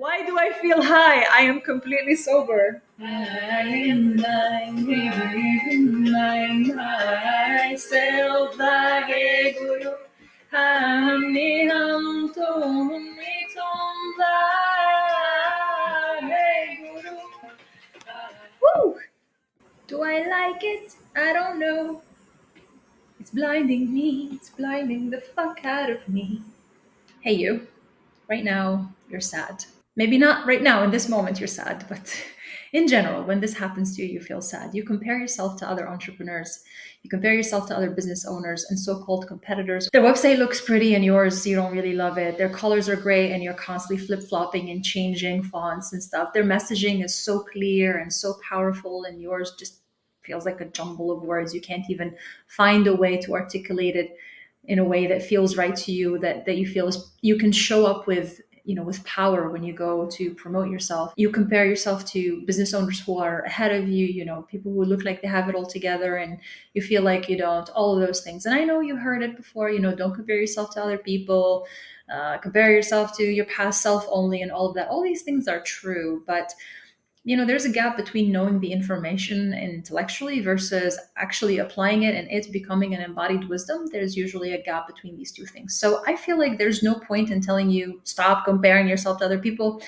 Why do I feel high? I am completely sober. Woo! Do I like it? I don't know. It's blinding me. It's blinding the fuck out of me. Hey, you. Right now, you're sad. Maybe not right now in this moment, you're sad, but in general, when this happens to you, you feel sad. You compare yourself to other entrepreneurs, you compare yourself to other business owners and so called competitors. Their website looks pretty and yours, you don't really love it. Their colors are great and you're constantly flip flopping and changing fonts and stuff. Their messaging is so clear and so powerful, and yours just feels like a jumble of words. You can't even find a way to articulate it in a way that feels right to you, that you feel is, you can show up with, with power when you go to promote yourself. You compare yourself to business owners who are ahead of you, people who look like they have it all together, and you feel like you don't. All of those things, and I know you heard it before. Don't compare yourself to other people. Compare yourself to your past self only, and all of that. All these things are true, but there's a gap between knowing the information intellectually versus actually applying it and it becoming an embodied wisdom. There's usually a gap between these two things. So I feel like there's no point in telling you stop comparing yourself to other people,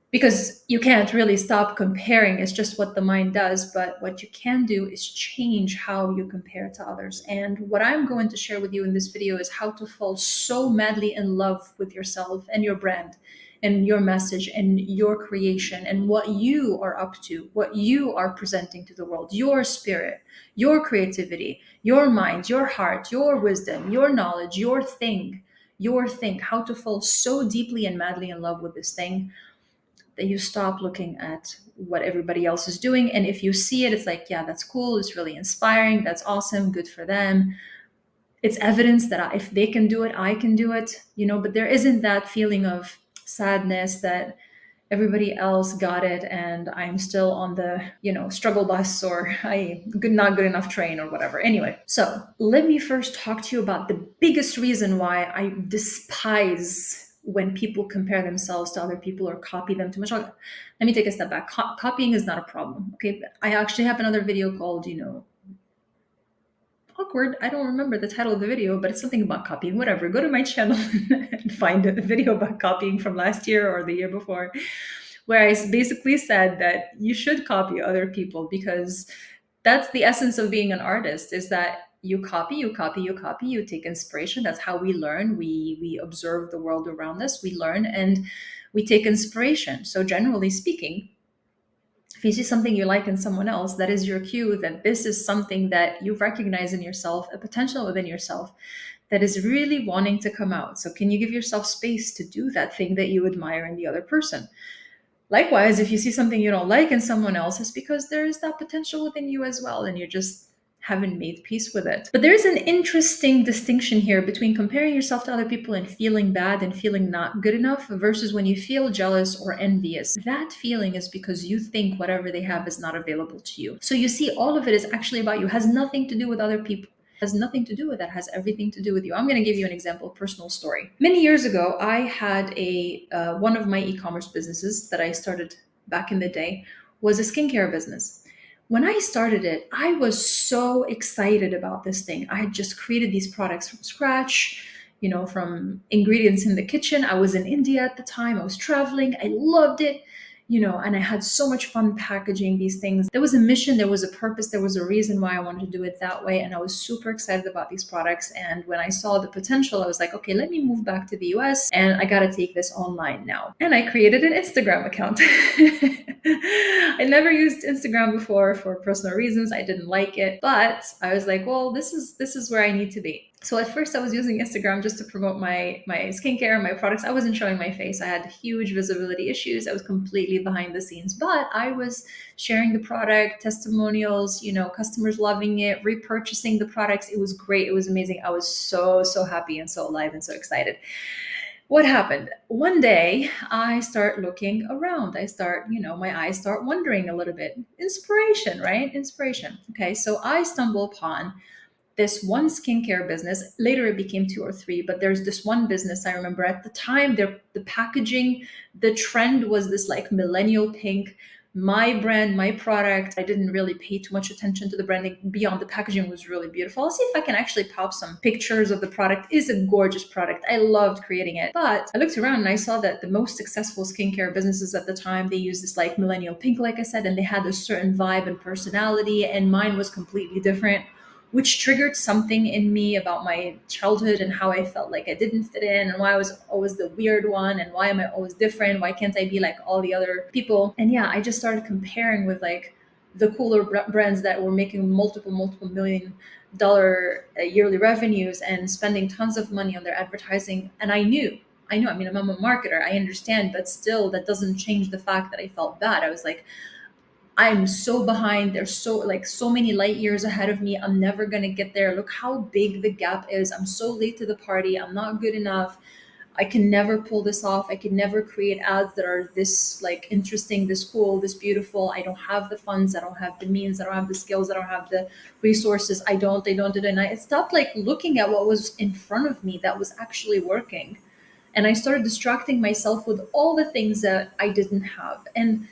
because you can't really stop comparing. It's just what the mind does. But what you can do is change how you compare to others. And what I'm going to share with you in this video is how to fall so madly in love with yourself and your brand and your message and your creation and what you are up to, what you are presenting to the world, your spirit, your creativity, your mind, your heart, your wisdom, your knowledge, your thing, how to fall so deeply and madly in love with this thing that you stop looking at what everybody else is doing. And if you see it, it's like, yeah, that's cool. It's really inspiring. That's awesome. Good for them. It's evidence that if they can do it, I can do it, but there isn't that feeling of sadness that everybody else got it and I'm still on the, struggle bus, or not good enough train or whatever. Anyway, so let me first talk to you about the biggest reason why I despise when people compare themselves to other people or copy them too much. Let me take a step back. Copying is not a problem. Okay. I actually have another video called, awkward. I don't remember the title of the video, but it's something about copying. Whatever. Go to my channel and find a video about copying from last year or the year before, where I basically said that you should copy other people, because that's the essence of being an artist, is that you copy, you copy, you copy, you take inspiration. That's how we learn. We observe the world around us, we learn, and we take inspiration. So generally speaking, if you see something you like in someone else, that is your cue that this is something that you recognize in yourself, a potential within yourself that is really wanting to come out. So can you give yourself space to do that thing that you admire in the other person? Likewise, if you see something you don't like in someone else, it's because there is that potential within you as well, and you just haven't made peace with it. But there's an interesting distinction here between comparing yourself to other people and feeling bad and feeling not good enough versus when you feel jealous or envious. That feeling is because you think whatever they have is not available to you. So you see, all of it is actually about you, has nothing to do with other people. Has nothing to do with that, has everything to do with you. I'm going to give you an example, a personal story. Many years ago, I had one of my e-commerce businesses that I started back in the day was a skincare business. When I started it, I was so excited about this thing. I had just created these products from scratch, from ingredients in the kitchen. I was in India at the time. I was traveling. I loved it. And I had so much fun packaging these things. There was a mission, there was a purpose, there was a reason why I wanted to do it that way. And I was super excited about these products. And when I saw the potential, I was like, okay, let me move back to the US and I got to take this online now. And I created an Instagram account. I never used Instagram before for personal reasons. I didn't like it, but I was like, well, this is where I need to be. So at first I was using Instagram just to promote my skincare, my products. I wasn't showing my face. I had huge visibility issues. I was completely behind the scenes, but I was sharing the product, testimonials, customers loving it, repurchasing the products. It was great. It was amazing. I was so happy and so alive and so excited. What happened? One day I start looking around. My eyes start wandering a little bit. Inspiration, right? Inspiration. Okay. So I stumble upon this one skincare business. Later it became two or three, but there's this one business I remember at the time, the packaging, the trend was this like millennial pink. My brand, my product, I didn't really pay too much attention to the branding beyond the packaging was really beautiful. I'll see if I can actually pop some pictures of the product. It is a gorgeous product. I loved creating it. But I looked around and I saw that the most successful skincare businesses at the time, they used this like millennial pink, like I said, and they had a certain vibe and personality, and mine was completely different, which triggered something in me about my childhood and how I felt like I didn't fit in and why I was always the weird one and why am I always different? Why can't I be like all the other people? And yeah, I just started comparing with like the cooler brands that were making multiple million-dollar yearly revenues and spending tons of money on their advertising. And I mean, I'm a marketer, I understand, but still, that doesn't change the fact that I felt bad. I was like, I'm so behind. There's so many light years ahead of me. I'm never gonna get there. Look how big the gap is. I'm so late to the party. I'm not good enough. I can never pull this off. I can never create ads that are this like interesting, this cool, this beautiful. I don't have the funds. I don't have the means. I don't have the skills. I don't have the resources. I don't. And I stopped like looking at what was in front of me that was actually working. And I started distracting myself with all the things that I didn't have. And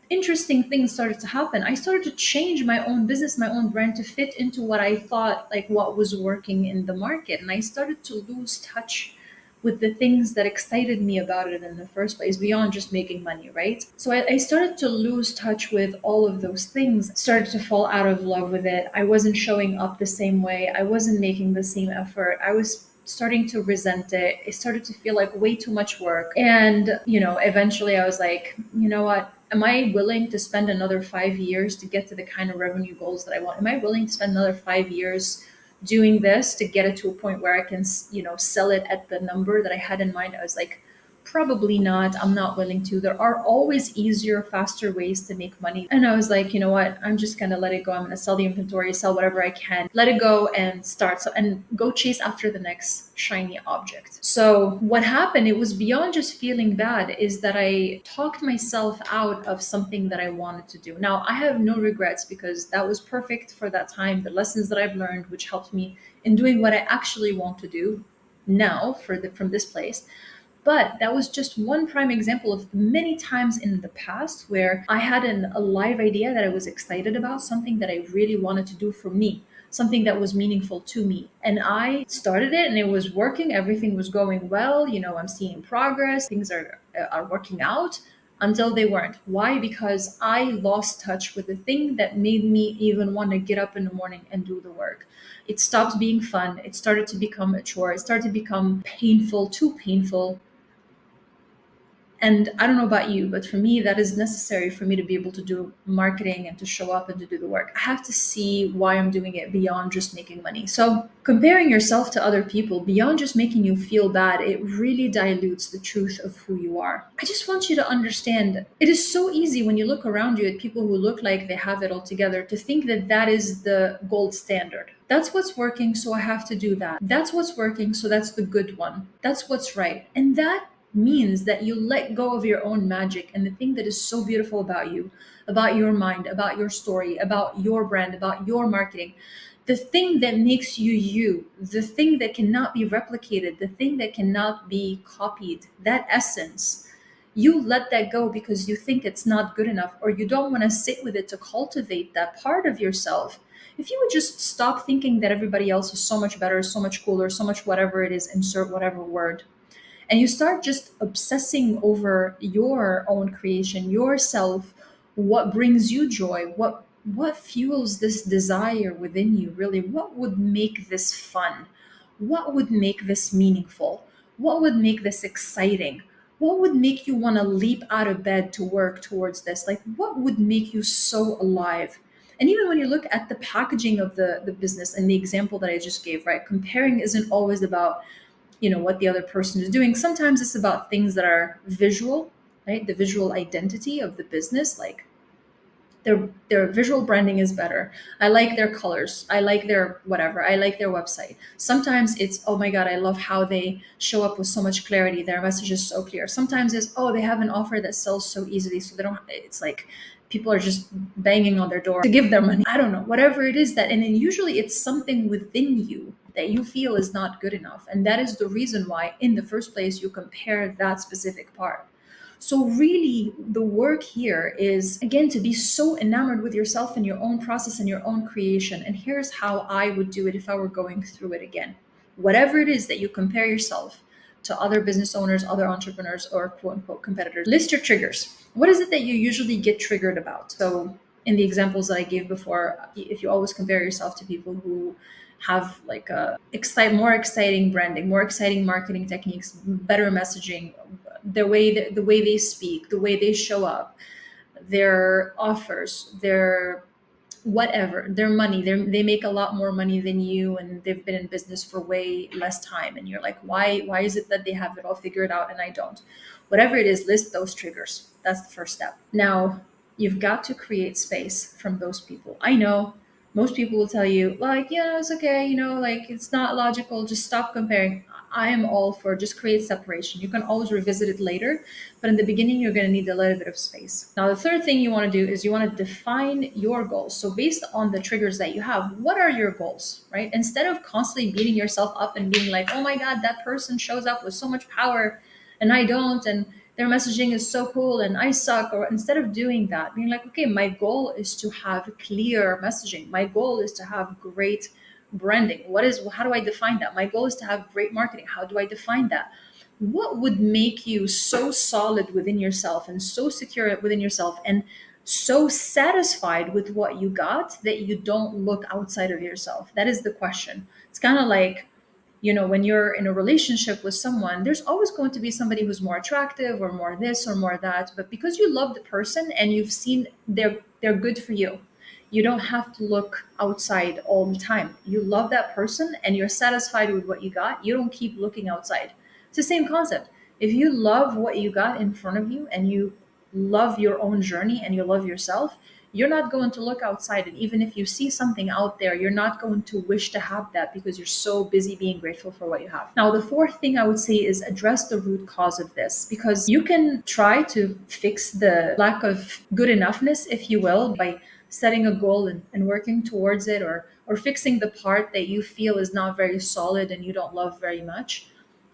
interesting things started to happen. I started to change my own business, my own brand to fit into what I thought like what was working in the market. And I started to lose touch with the things that excited me about it in the first place, beyond just making money, right? So I started to lose touch with all of those things, started to fall out of love with it. I wasn't showing up the same way. I wasn't making the same effort. I was starting to resent it. It started to feel like way too much work. And, eventually I was like, you know what? Am I willing to spend another 5 years to get to the kind of revenue goals that I want? Am I willing to spend another 5 years doing this to get it to a point where I can, sell it at the number that I had in mind? I was like, probably not. I'm not willing to. There are always easier, faster ways to make money. And I was like, you know what? I'm just going to let it go. I'm going to sell the inventory, sell whatever I can, let it go and start. So, and go chase after the next shiny object. So what happened, it was beyond just feeling bad, is that I talked myself out of something that I wanted to do. Now, I have no regrets because that was perfect for that time. The lessons that I've learned, which helped me in doing what I actually want to do now from this place. But that was just one prime example of many times in the past where I had a live idea that I was excited about, something that I really wanted to do for me, something that was meaningful to me. And I started it and it was working. Everything was going well. I'm seeing progress. Things are working out until they weren't. Why? Because I lost touch with the thing that made me even want to get up in the morning and do the work. It stopped being fun. It started to become a chore. It started to become painful, too painful. And I don't know about you, but for me, that is necessary for me to be able to do marketing and to show up and to do the work. I have to see why I'm doing it beyond just making money. So, comparing yourself to other people beyond just making you feel bad, it really dilutes the truth of who you are. I just want you to understand it is so easy when you look around you at people who look like they have it all together to think that that is the gold standard. That's what's working, so I have to do that. That's what's working, so that's the good one. That's what's right. And that means that you let go of your own magic and the thing that is so beautiful about you, about your mind, about your story, about your brand, about your marketing. The thing that makes you you, the thing that cannot be replicated, the thing that cannot be copied, that essence, you let that go because you think it's not good enough or you don't want to sit with it to cultivate that part of yourself. If you would just stop thinking that everybody else is so much better, so much cooler, so much whatever it is, insert whatever word, and you start just obsessing over your own creation, yourself, what brings you joy, what fuels this desire within you, really, what would make this fun, what would make this meaningful, what would make this exciting, what would make you want to leap out of bed to work towards this, like what would make you so alive. And even when you look at the packaging of the business and the example that I just gave, right, comparing isn't always about what the other person is doing. Sometimes it's about things that are visual, right? The visual identity of the business, like their visual branding is better. I like their colors. I like their whatever. I like their website. Sometimes it's, oh my god, I love how they show up with so much clarity. Their message is so clear. Sometimes it's, oh, they have an offer that sells so easily, so they don't. It's like people are just banging on their door to give their money. I don't know, whatever it is that, and then usually it's something within you that you feel is not good enough. And that is the reason why, in the first place, you compare that specific part. So, really, the work here is again to be so enamored with yourself and your own process and your own creation. And here's how I would do it if I were going through it again. Whatever it is that you compare yourself to other business owners, other entrepreneurs, or quote unquote competitors, list your triggers. What is it that you usually get triggered about? So, in the examples that I gave before, if you always compare yourself to people who have like more exciting branding, more exciting marketing techniques, better messaging, the way they speak, the way they show up, their offers, their whatever, their money, they make a lot more money than you, and they've been in business for way less time, and you're like, why is it that they have it all figured out and I don't? Whatever it is, list those triggers. That's the first step. Now, you've got to create space from those people. I know most people will tell you, like, yeah, it's okay, like, it's not logical, just stop comparing. I am all for just create separation. You can always revisit it later, but in the beginning, you're going to need a little bit of space. Now, the third thing you want to do is you want to define your goals. So, based on the triggers that you have, what are your goals, right? Instead of constantly beating yourself up and being like, oh my God, that person shows up with so much power and I don't, and their messaging is so cool and I suck. Or instead of doing that, being like, okay, my goal is to have clear messaging. My goal is to have great branding. How do I define that? My goal is to have great marketing. How do I define that? What would make you so solid within yourself and so secure within yourself and so satisfied with what you got that you don't look outside of yourself? That is the question. It's kind of like, when you're in a relationship with someone, there's always going to be somebody who's more attractive or more this or more that. But because you love the person and you've seen they're good for you, you don't have to look outside all the time. You love that person and you're satisfied with what you got. You don't keep looking outside. It's the same concept. If you love what you got in front of you and you love your own journey and you love yourself, you're not going to look outside. And even if you see something out there, you're not going to wish to have that because you're so busy being grateful for what you have. Now, the fourth thing I would say is address the root cause of this, because you can try to fix the lack of good enoughness, if you will, by setting a goal and working towards it, or fixing the part that you feel is not very solid and you don't love very much.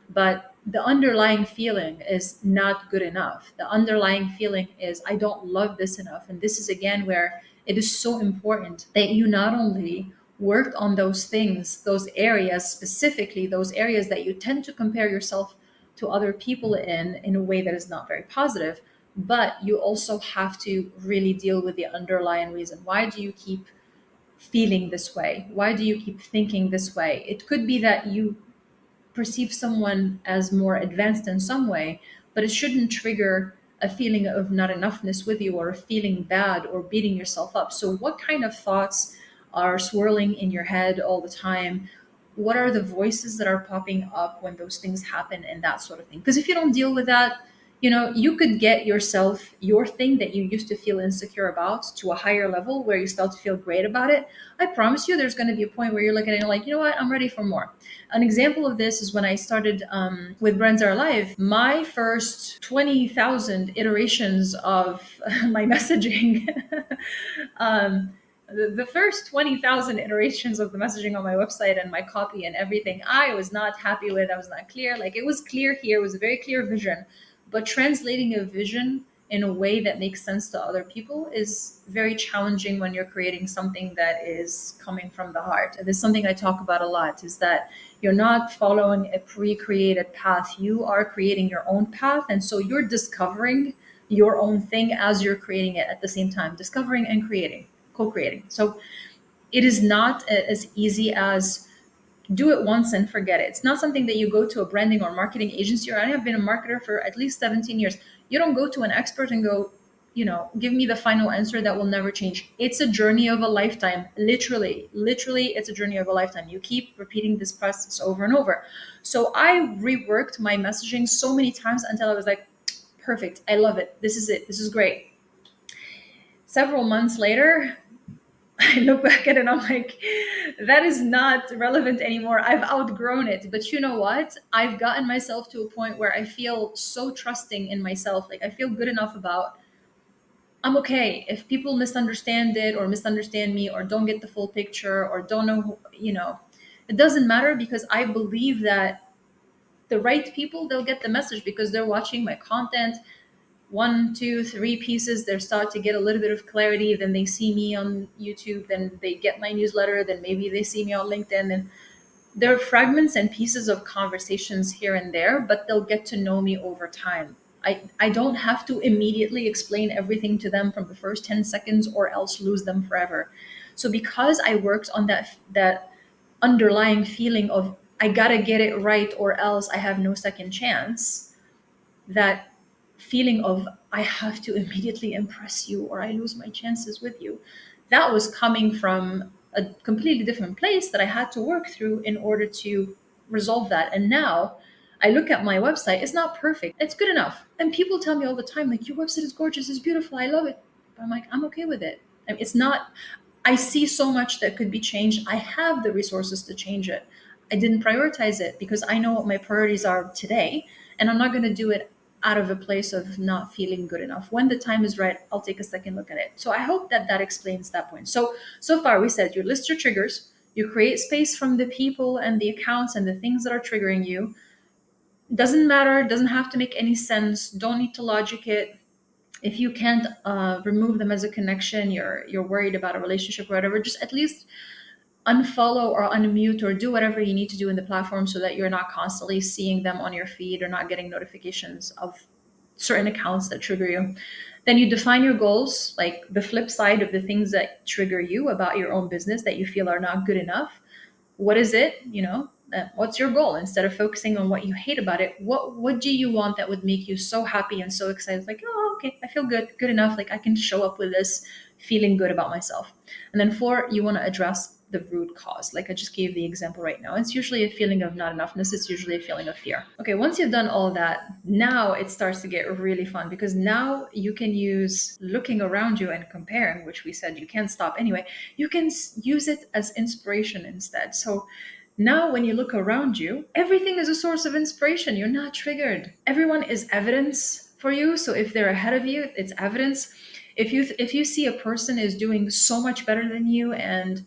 But the underlying feeling is not good enough. The underlying feeling is, I don't love this enough. And this is again where it is so important that you not only work on those things, those areas, specifically those areas that you tend to compare yourself to other people in a way that is not very positive, but you also have to really deal with the underlying reason. Why do you keep feeling this way? Why do you keep thinking this way? It could be that you perceive someone as more advanced in some way, but it shouldn't trigger a feeling of not enoughness with you, or feeling bad or beating yourself up. So, what kind of thoughts are swirling in your head all the time? What are the voices that are popping up when those things happen, and that sort of thing? Because if you don't deal with that, you could get yourself your thing that you used to feel insecure about to a higher level where you start to feel great about it. I promise you, there's going to be a point where you're looking at it like, you know what, I'm ready for more. An example of this is when I started with Brands Are Alive. My first 20,000 iterations of my messaging, um, the first 20,000 iterations of the messaging on my website and my copy and everything, I was not happy with. I was not clear. Like, it was clear here, it was a very clear vision, but translating a vision in a way that makes sense to other people is very challenging when you're creating something that is coming from the heart. And this is something I talk about a lot, is that you're not following a pre-created path. You are creating your own path. And so you're discovering your own thing as you're creating it at the same time, discovering and creating, co-creating. So it is not as easy as do it once and forget it. It's not something that you go to a branding or marketing agency, or I have been a marketer for at least 17 years. You don't go to an expert and go, give me the final answer that will never change. It's a journey of a lifetime. Literally, it's a journey of a lifetime. You keep repeating this process over and over. So I reworked my messaging so many times until I was like, perfect. I love it. This is it. This is great. Several months later, I look back at it and I'm like, that is not relevant anymore. I've outgrown it. But you know what? I've gotten myself to a point where I feel so trusting in myself. Like, I feel good enough about I'm okay if people misunderstand it or misunderstand me or don't get the full picture or don't know it doesn't matter, because I believe that the right people, they'll get the message because they're watching my content. One, two, three pieces, they start to get a little bit of clarity. Then they see me on YouTube, then they get my newsletter, then maybe they see me on LinkedIn. And there are fragments and pieces of conversations here and there, but they'll get to know me over time. I don't have to immediately explain everything to them from the first 10 seconds or else lose them forever. So because I worked on that underlying feeling of I gotta get it right or else I have no second chance, that feeling of I have to immediately impress you or I lose my chances with you, that was coming from a completely different place that I had to work through in order to resolve that. And now I look at my website, it's not perfect, it's good enough. And people tell me all the time, like, your website is gorgeous, it's beautiful, I love it. But I'm like, I'm okay with it. I mean, it's not, I see so much that could be changed. I have the resources to change it. I didn't prioritize it because I know what my priorities are today, and I'm not going to do it out of a place of not feeling good enough. When the time is right, I'll take a second look at it. So I hope that that explains that point. So far we said you list your triggers, you create space from the people and the accounts and the things that are triggering you. Doesn't matter, doesn't have to make any sense. Don't need to logic it. If you can't remove them as a connection, you're worried about a relationship or whatever, just at least unfollow or unmute or do whatever you need to do in the platform so that you're not constantly seeing them on your feed or not getting notifications of certain accounts that trigger you. Then you define your goals, like the flip side of the things that trigger you about your own business that you feel are not good enough. What is it? What's your goal? Instead of focusing on what you hate about it, what do you want that would make you so happy and so excited? Like, oh, okay, I feel good enough. Like I can show up with this feeling good about myself. And then four, you want to address the root cause. Like I just gave the example right now. It's usually a feeling of not enoughness. It's usually a feeling of fear. Okay, once you've done all that, now it starts to get really fun because now you can use looking around you and comparing, which we said you can't stop anyway. You can use it as inspiration instead. So now, when you look around you, everything is a source of inspiration. You're not triggered. Everyone is evidence for you. So if they're ahead of you, it's evidence. If you see a person is doing so much better than you, and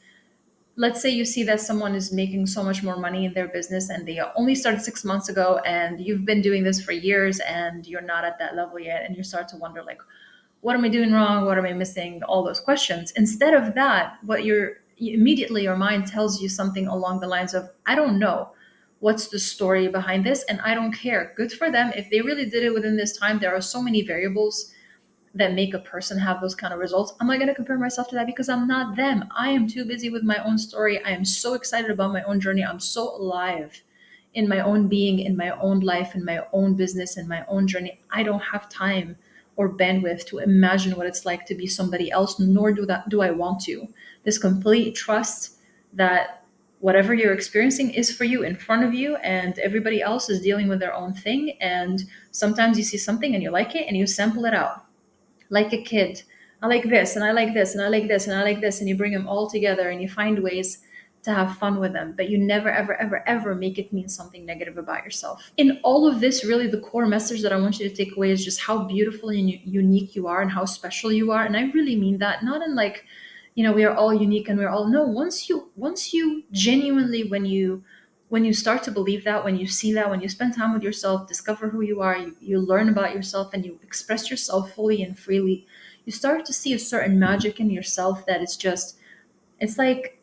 let's say you see that someone is making so much more money in their business and they only started 6 months ago, and you've been doing this for years and you're not at that level yet, and you start to wonder, like, what am I doing wrong? What am I missing? All those questions. Instead of that, what immediately your mind tells you something along the lines of, I don't know what's the story behind this, and I don't care. Good for them. If they really did it within this time, there are so many variables that make a person have those kind of results. Am I going to compare myself to that? Because I'm not them. I am too busy with my own story. I am so excited about my own journey. I'm so alive in my own being, in my own life, in my own business, in my own journey. I don't have time or bandwidth to imagine what it's like to be somebody else, nor do I want to. This complete trust that whatever you're experiencing is for you, in front of you, and everybody else is dealing with their own thing. And sometimes you see something and you like it and you sample it out like a kid. I like this, and I like this, and I like this, and I like this. And you bring them all together and you find ways to have fun with them, but you never, ever, ever, ever make it mean something negative about yourself. In all of this, really, the core message that I want you to take away is just how beautiful and unique you are and how special you are. And I really mean that, not in like, we are all unique and we're all, no, once you genuinely, when you start to believe that, when you see that, when you spend time with yourself, discover who you are, you learn about yourself, and you express yourself fully and freely, you start to see a certain magic in yourself that is just, it's like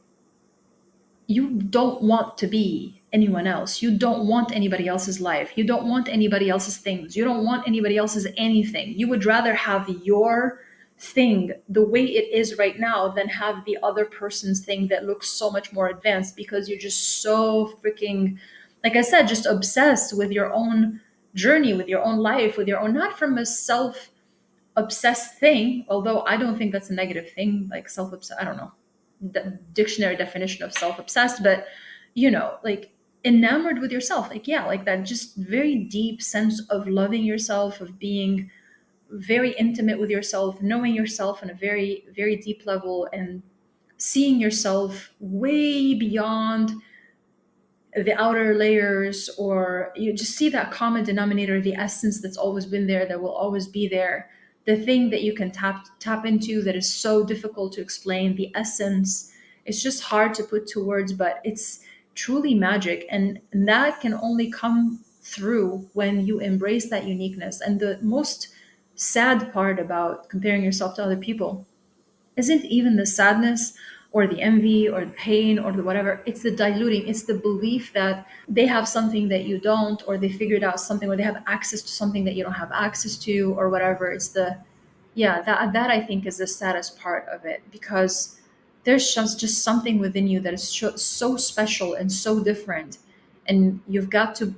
you don't want to be anyone else. You don't want anybody else's life. You don't want anybody else's things. You don't want anybody else's anything. You would rather have your thing the way it is right now than have the other person's thing that looks so much more advanced, because you're just so freaking, like I said, just obsessed with your own journey, with your own life, with your own, not from a self obsessed thing, although I don't think that's a negative thing, like self obsessed, I don't know the dictionary definition of self obsessed, but like enamored with yourself, like, yeah, like that just very deep sense of loving yourself, of being very intimate with yourself, knowing yourself on a very, very deep level, and seeing yourself way beyond the outer layers, or you just see that common denominator, the essence that's always been there, that will always be there, the thing that you can tap into that is so difficult to explain, the essence. It's just hard to put to words, but it's truly magic, and that can only come through when you embrace that uniqueness. And the most sad part about comparing yourself to other people isn't even the sadness or the envy or the pain or the whatever. It's the diluting, it's the belief that they have something that you don't, or they figured out something, or they have access to something that you don't have access to, or whatever. It's the, yeah, that I think is the saddest part of it, because there's just something within you that is so special and so different. And you've got to,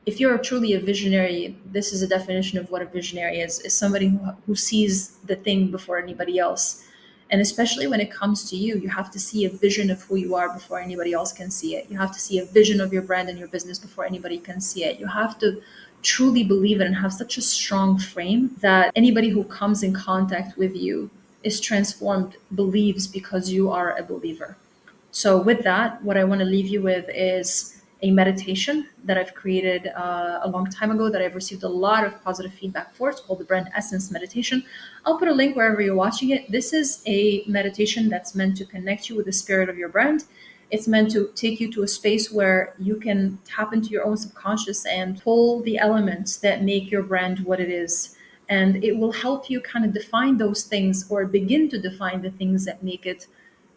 if you're truly a visionary, this is a definition of what a visionary is somebody who sees the thing before anybody else. And especially when it comes to you, you have to see a vision of who you are before anybody else can see it. You have to see a vision of your brand and your business before anybody can see it. You have to truly believe it and have such a strong frame that anybody who comes in contact with you is transformed, believes because you are a believer. So, with that, what I want to leave you with is a meditation that I've created a long time ago that I've received a lot of positive feedback for. It's called the Brand Essence Meditation. I'll put a link wherever you're watching it. This is a meditation that's meant to connect you with the spirit of your brand. It's meant to take you to a space where you can tap into your own subconscious and pull the elements that make your brand what it is. And it will help you kind of define those things, or begin to define the things that make it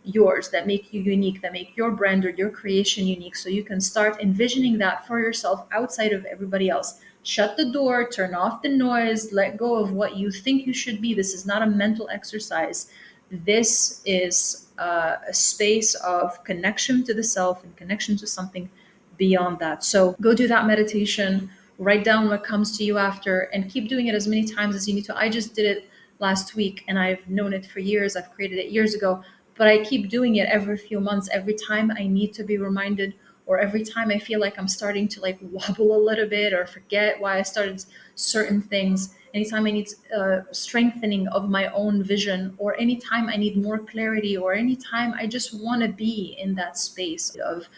yours, that make you unique, that make your brand or your creation unique. So you can start envisioning that for yourself outside of everybody else. Shut the door, turn off the noise, let go of what you think you should be. This is not a mental exercise. This is a space of connection to the self and connection to something beyond that. So go do that meditation, write down what comes to you after, and keep doing it as many times as you need to. I just did it last week and I've known it for years. I've created it years ago, but I keep doing it every few months, every time I need to be reminded, or every time I feel like I'm starting to like wobble a little bit or forget why I started certain things. Anytime I need strengthening of my own vision, or anytime I need more clarity, or anytime I just want to be in that space of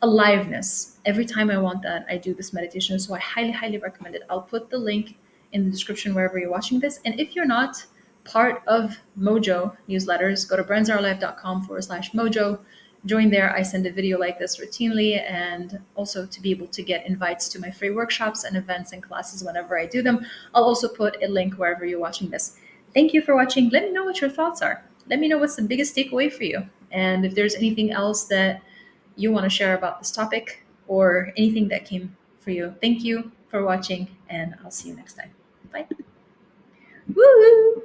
aliveness. Every time I want that, I do this meditation. So I highly, highly recommend it. I'll put the link in the description wherever you're watching this. And if you're not part of Mojo newsletters, go to brandsourlife.com/Mojo. Join there. I send a video like this routinely, and also to be able to get invites to my free workshops and events and classes whenever I do them. I'll also put a link wherever you're watching this. Thank you for watching. Let me know what your thoughts are. Let me know what's the biggest takeaway for you. And if there's anything else that you want to share about this topic, or anything that came for you. Thank you for watching, and I'll see you next time. Bye. Woo!